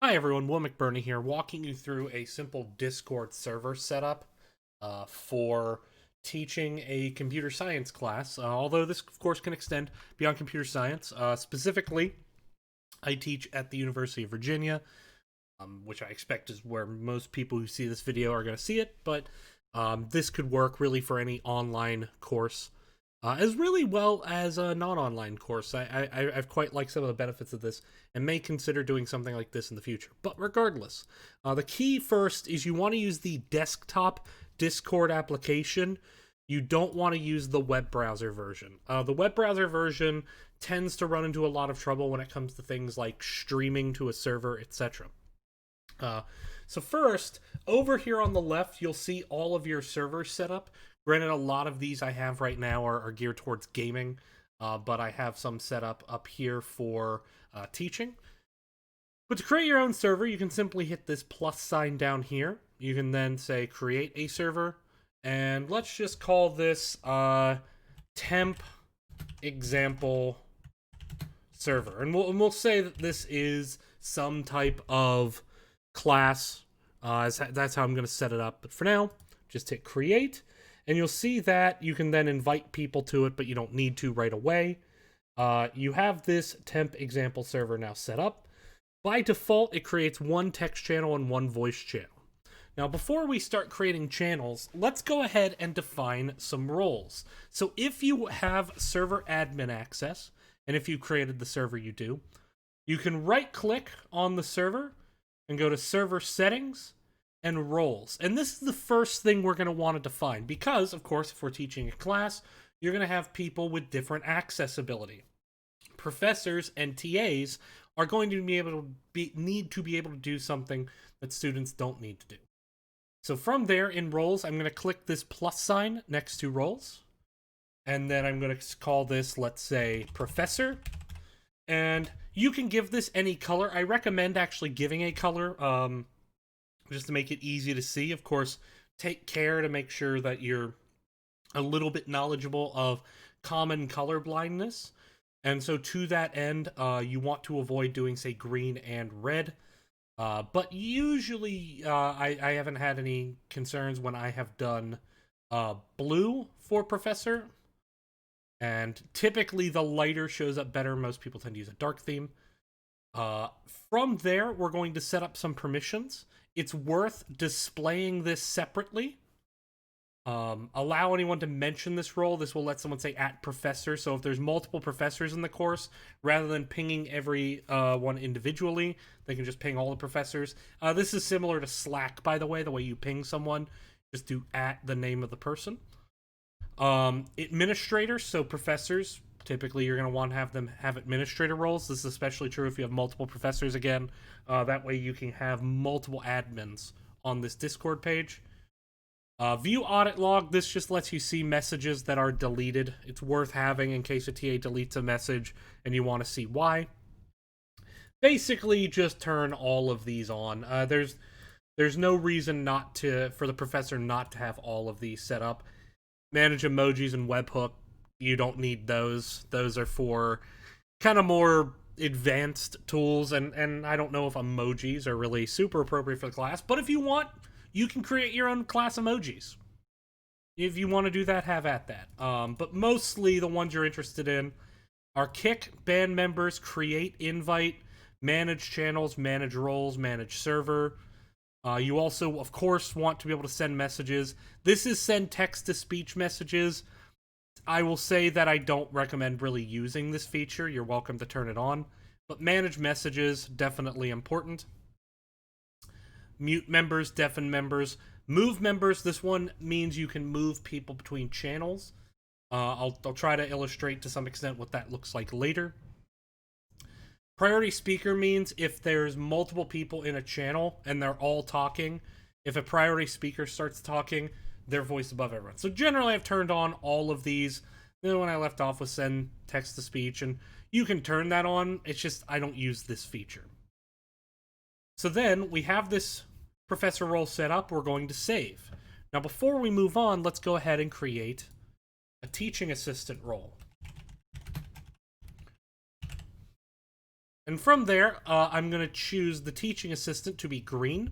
Hi everyone, Will McBurney here, walking you through a simple Discord server setup for teaching a computer science class. Although this, of course, can extend beyond computer science. Specifically, I teach at the University of Virginia, which I expect is where most people who see this video are going to see it. But this could work really for any online course as really well as a non-online course. I've quite liked some of the benefits of this and may consider doing something like this in the future. But regardless, the key first is you want to use the desktop Discord application. You don't want to use the web browser version. The web browser version tends to run into a lot of trouble when it comes to things like streaming to a server, etc. Uh, so first, over here on the left, you'll see all of your servers set up. Granted, a lot of these I have right now are geared towards gaming, but I have some set up here for teaching. But to create your own server, you can simply hit this plus sign down here. You can then say create a server, and let's just call this temp example server. And we'll say that this is some type of class. That's how I'm going to set it up. But for now, just hit create, and you'll see that you can then invite people to it, but you don't need to right away. You have this temp example server now set up. By default, it creates one text channel and one voice channel. Now, before we start creating channels, let's go ahead and define some roles. So if you have server admin access, and if you created the server, you do, you can right-click on the server and go to server settings and roles. And this is the first thing we're going to want to define because, of course, if we're teaching a class, you're going to have people with different accessibility. Professors and TAs are going to need to be able to do something that students don't need to do. So from there in roles, I'm going to click this plus sign next to roles. And then I'm going to call this, let's say, professor. And you can give this any color. I recommend actually giving a color just to make it easy to see. Of course, take care to make sure that you're a little bit knowledgeable of common color blindness. And so to that end, you want to avoid doing, say, green and red. But usually, I haven't had any concerns when I have done blue for professor. And typically, the lighter shows up better. Most people tend to use a dark theme. From there, we're going to set up some permissions. It's worth displaying this separately. Allow anyone to mention this role. This will let someone say at professor. So if there's multiple professors in the course, rather than pinging every one individually, they can just ping all the professors. This is similar to Slack, by the way the way you ping someone. Just do at the name of the person. Administrators, so professors, typically you're going to want to have them have administrator roles. This is especially true if you have multiple professors again. That way you can have multiple admins on this Discord page. View audit log, this just lets you see messages that are deleted. It's worth having in case a TA deletes a message and you want to see why. Basically, just turn all of these on. There's no reason for the professor not to have all of these set up. Manage emojis and webhook, you don't need those. Those are for kind of more advanced tools, and I don't know if emojis are really super appropriate for the class, but if you want, you can create your own class emojis. If you want to do that, have at that. But mostly the ones you're interested in are kick, band members, create, invite, manage channels, manage roles, manage server. You also, of course, want to be able to send messages. This is send text-to-speech messages. I will say that I don't recommend really using this feature. You're welcome to turn it on. But manage messages, definitely important. Mute members, deafen members. Move members, this one means you can move people between channels. I'll try to illustrate to some extent what that looks like later. Priority speaker means if there's multiple people in a channel and they're all talking, if a priority speaker starts talking, their voice above everyone. So generally I've turned on all of these. Then when I left off with send text to speech, and you can turn that on. It's just I don't use this feature. So then we have this professor role set up. We're going to save. Now before we move on, let's go ahead and create a teaching assistant role. And from there, I'm going to choose the teaching assistant to be green.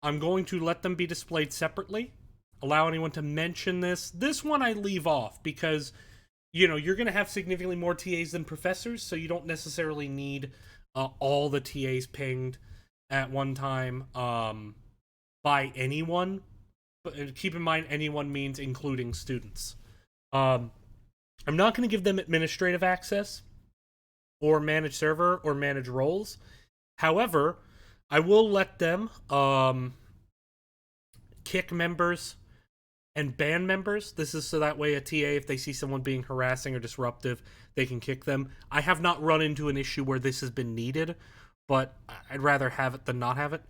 I'm going to let them be displayed separately. Allow anyone to mention this. This one I leave off because, you know, you're going to have significantly more TAs than professors, so you don't necessarily need all the TAs pinged at one time by anyone. But keep in mind, anyone means including students. I'm not going to give them administrative access or manage server or manage roles. However, I will let them kick members and ban members. This is so that way a TA, if they see someone being harassing or disruptive, they can kick them. I have not run into an issue where this has been needed, but I'd rather have it than not have it.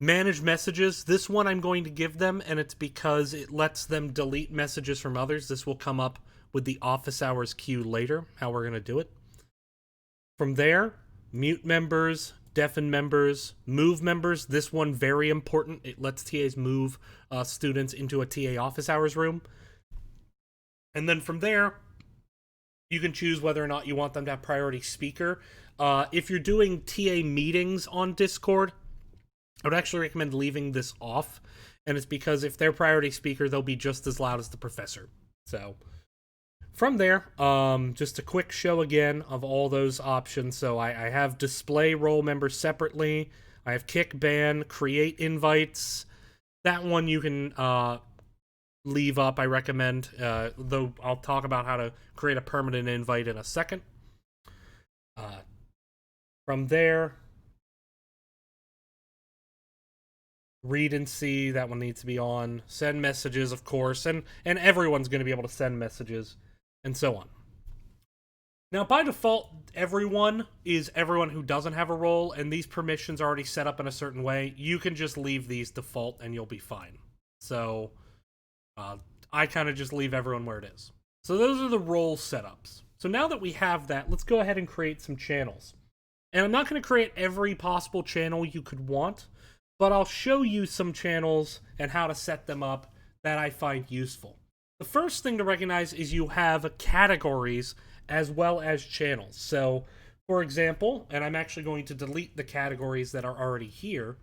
Manage messages. This one I'm going to give them, and it's because it lets them delete messages from others. This will come up with the office hours queue later, how we're going to do it. From there, mute members, deafen members, move members. This one, very important. It lets TAs move students into a TA office hours room. And then from there, you can choose whether or not you want them to have priority speaker. If you're doing TA meetings on Discord, I would actually recommend leaving this off. And it's because if they're priority speaker, they'll be just as loud as the professor. So from there, just a quick show again of all those options. So I have display role members separately. I have kick, ban, create invites. That one you can leave up, I recommend. Though I'll talk about how to create a permanent invite in a second. From there, read and see, that one needs to be on. Send messages, of course, and everyone's going to be able to send messages, and so on. Now, by default, everyone is everyone who doesn't have a role, and these permissions are already set up in a certain way. You can just leave these default, and you'll be fine. So, I kind of just leave everyone where it is. So those are the role setups. So now that we have that, let's go ahead and create some channels. And I'm not going to create every possible channel you could want, but I'll show you some channels and how to set them up that I find useful. The first thing to recognize is you have categories as well as channels. So, for example, and I'm actually going to delete the categories that are already here.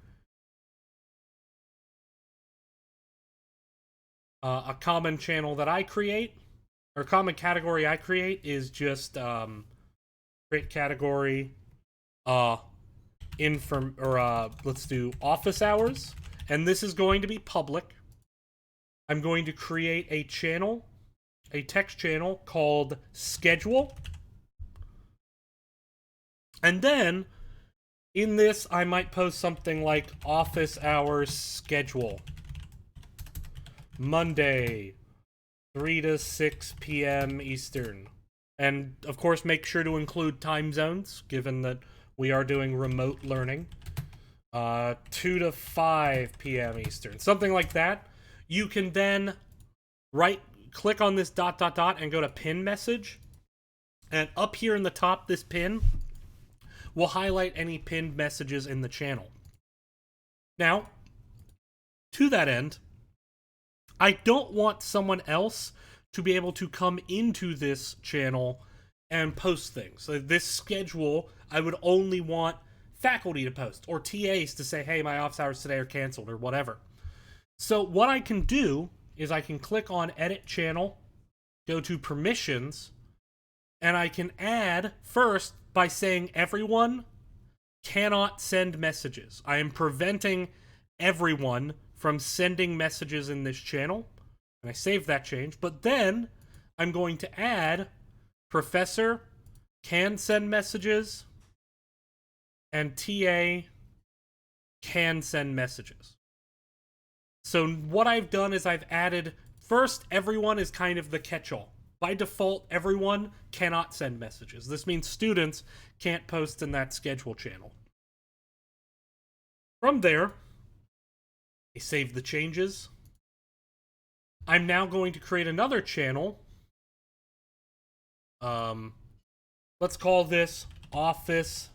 A common channel that I create, or common category I create, is just create category let's do office hours, and this is going to be public. I'm going to create a channel, a text channel called schedule, and then in this I might post something like office hours schedule, Monday 3 to 6 p.m. Eastern, and of course make sure to include time zones given that we are doing remote learning. 2 to 5 p.m. Eastern. Something like that. You can then click on this ... and go to pin message. And up here in the top, this pin will highlight any pinned messages in the channel. Now, to that end, I don't want someone else to be able to come into this channel and post things. So this schedule, I would only want faculty to post, or TAs to say, hey, my office hours today are canceled, or whatever. So what I can do is I can click on Edit Channel, go to Permissions, and I can add first by saying everyone cannot send messages. I am preventing everyone from sending messages in this channel, and I save that change, but then I'm going to add Professor can send messages, and TA can send messages. So what I've done is I've added, first, everyone is kind of the catch-all. By default, everyone cannot send messages. This means students can't post in that schedule channel. From there, I save the changes. I'm now going to create another channel. Let's call this office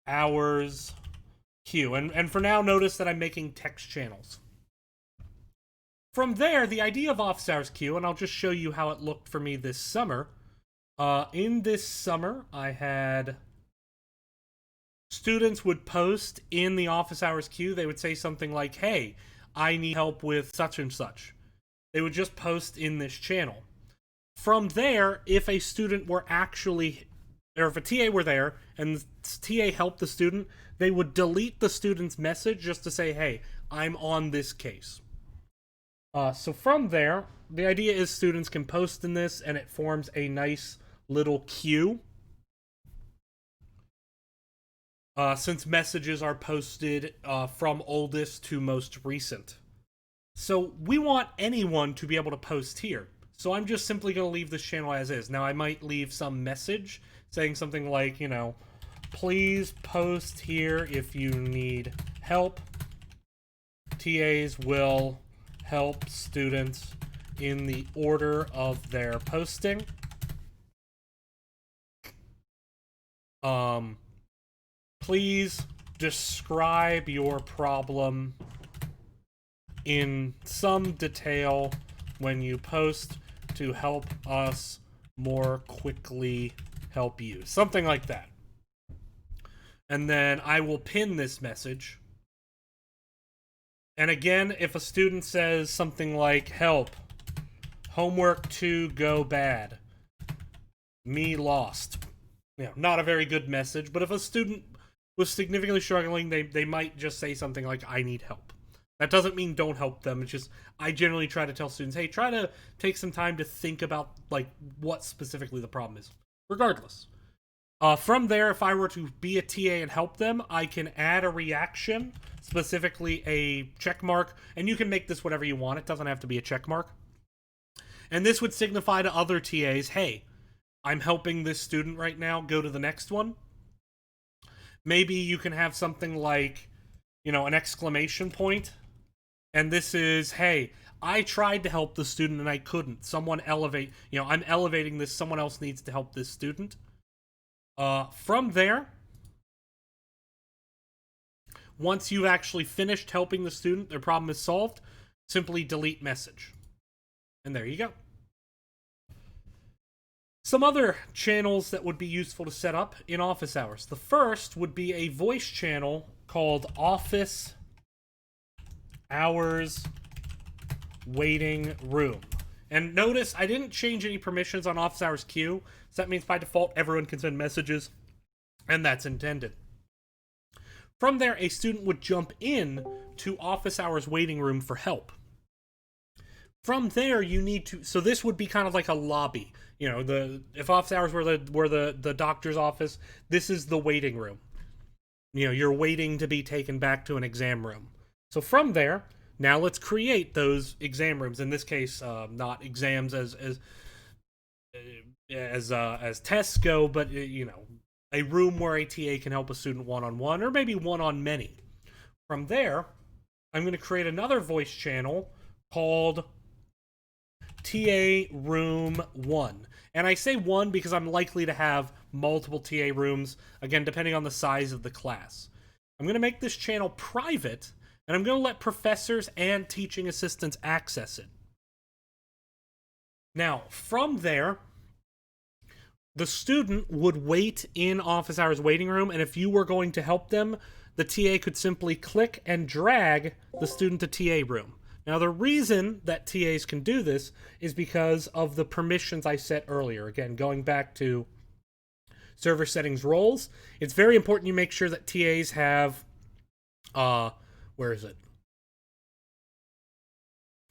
hours queue. And for now, notice that I'm making text channels. From there, the idea of office hours queue, and I'll just show you how it looked for me this summer. In this summer, I had students would post in the office hours queue. They would say something like, hey, I need help with such and such. They would just post in this channel. From there, if a student were actually, or if a TA were there and the TA helped the student, they would delete the student's message just to say, hey, I'm on this case. So from there, the idea is students can post in this and it forms a nice little queue. Since messages are posted from oldest to most recent. So we want anyone to be able to post here. So I'm just simply going to leave this channel as is. Now I might leave some message saying something like, you know, please post here if you need help. TAs will help students in the order of their posting. Please describe your problem in some detail when you post to help us more quickly help you. Something like that. And then I will pin this message. And again, if a student says something like, help, homework 2 go bad, me lost. You know, not a very good message, but if a student was significantly struggling, they might just say something like, I need help. That doesn't mean don't help them. It's just, I generally try to tell students, hey, try to take some time to think about, like, what specifically the problem is. Regardless. From there, if I were to be a TA and help them, I can add a reaction, specifically a check mark, and you can make this whatever you want. It doesn't have to be a check mark. And this would signify to other TAs, hey, I'm helping this student right now, go to the next one. Maybe you can have something like, you know, an exclamation point. And this is, hey, I tried to help the student and I couldn't. Someone elevate, you know, I'm elevating this. Someone else needs to help this student. From there, once you've actually finished helping the student, their problem is solved, simply delete message. And there you go. Some other channels that would be useful to set up in office hours. The first would be a voice channel called Office Hours Waiting Room. And notice I didn't change any permissions on office hours queue, so that means by default everyone can send messages, and that's intended. From there, a student would jump in to office hours waiting room for help. From there, you need to, so this would be kind of like a lobby. You know, if office hours were the doctor's office, this is the waiting room. You know, you're waiting to be taken back to an exam room. So from there, now let's create those exam rooms. In this case, not exams as tests go, but you know, a room where a TA can help a student one-on-one, or maybe one-on-many. From there, I'm going to create another voice channel called TA Room 1. And I say 1 because I'm likely to have multiple TA rooms, again, depending on the size of the class. I'm going to make this channel private, and I'm going to let professors and teaching assistants access it. Now, from there, the student would wait in office hours waiting room, and if you were going to help them, the TA could simply click and drag the student to TA room. Now, the reason that TAs can do this is because of the permissions I set earlier. Again, going back to server settings roles, it's very important you make sure that TAs have, where is it?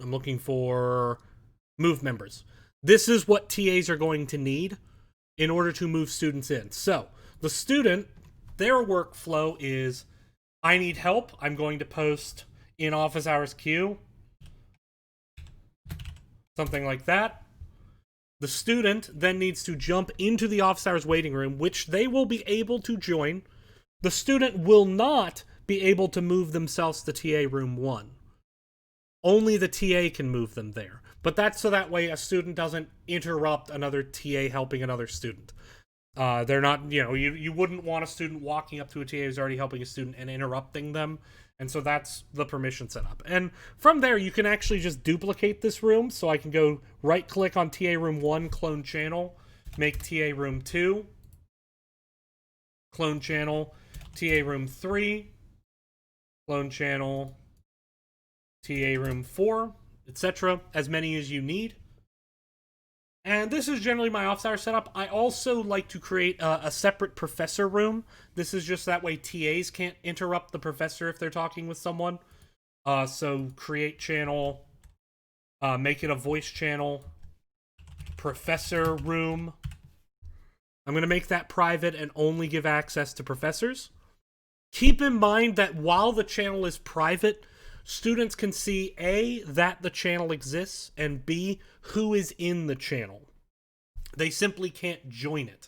I'm looking for move members. This is what TAs are going to need in order to move students in. So, the student, their workflow is, I need help. I'm going to post in office hours queue. Something like that. The student then needs to jump into the office hours waiting room, which they will be able to join. The student will not be able to move themselves to TA room 1. Only the TA can move them there. But that's so that way a student doesn't interrupt another TA helping another student. They're not, you know, you wouldn't want a student walking up to a TA who's already helping a student and interrupting them And so that's the permission setup. And from there, you can actually just duplicate this room. So I can go right click on TA room 1, clone channel, make TA room 2, clone channel, TA room 3, clone channel, TA room 4, etc. As many as you need. And this is generally my office hour setup. I also like to create a separate professor room. This is just that way TAs can't interrupt the professor if they're talking with someone. So create channel, make it a voice channel, professor room. I'm going to make that private and only give access to professors. Keep in mind that while the channel is private, students can see A, that the channel exists, and B, who is in the channel. They simply can't join it.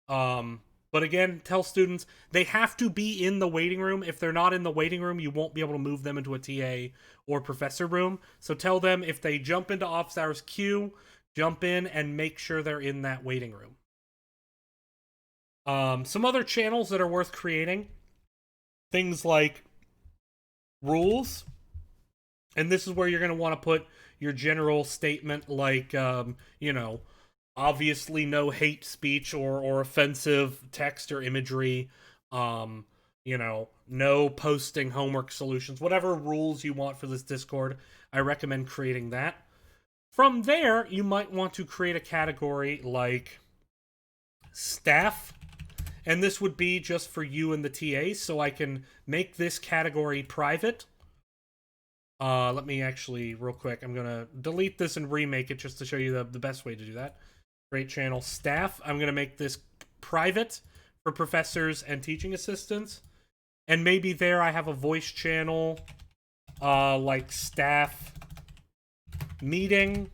But again, tell students they have to be in the waiting room. If they're not in the waiting room, you won't be able to move them into a TA or professor room. So tell them if they jump into office hours queue, jump in and make sure they're in that waiting room. Some other channels that are worth creating. Things like rules. And this is where you're going to want to put your general statement like, obviously no hate speech or offensive text or imagery, no posting homework solutions, whatever rules you want for this Discord, I recommend creating that. From there, you might want to create a category like staff, and this would be just for you and the TAs, so I can make this category private. Let me actually, real quick, I'm going to delete this and remake it just to show you the best way to do that. Create channel staff. I'm going to make this private for professors and teaching assistants. And maybe there I have a voice channel, like staff meeting.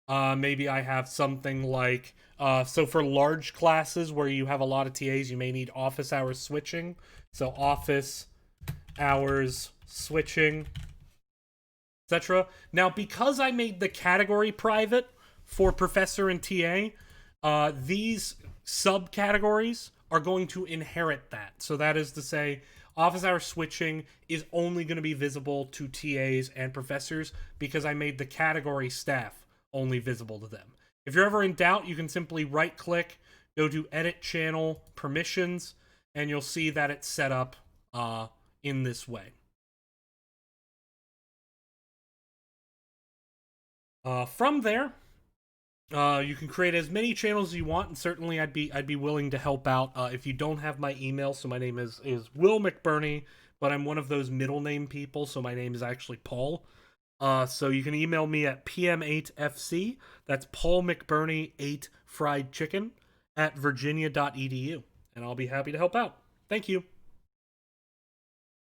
Maybe I have something like, so for large classes where you have a lot of TAs, you may need office hours switching. So office hours switching, etc. Now, because I made the category private for professor and TA, these subcategories are going to inherit that. So that is to say, office hours switching is only going to be visible to TAs and professors because I made the category staff only visible to them. If you're ever in doubt, you can simply right-click, go to Edit Channel Permissions, and you'll see that it's set up in this way. From there, you can create as many channels as you want, and certainly I'd be willing to help out. If you don't have my email, so my name is Will McBurney, but I'm one of those middle name people, so my name is actually Paul. So you can email me at pm8fc, that's Paul McBurney 8 fried chicken, at virginia.edu, and I'll be happy to help out. Thank you.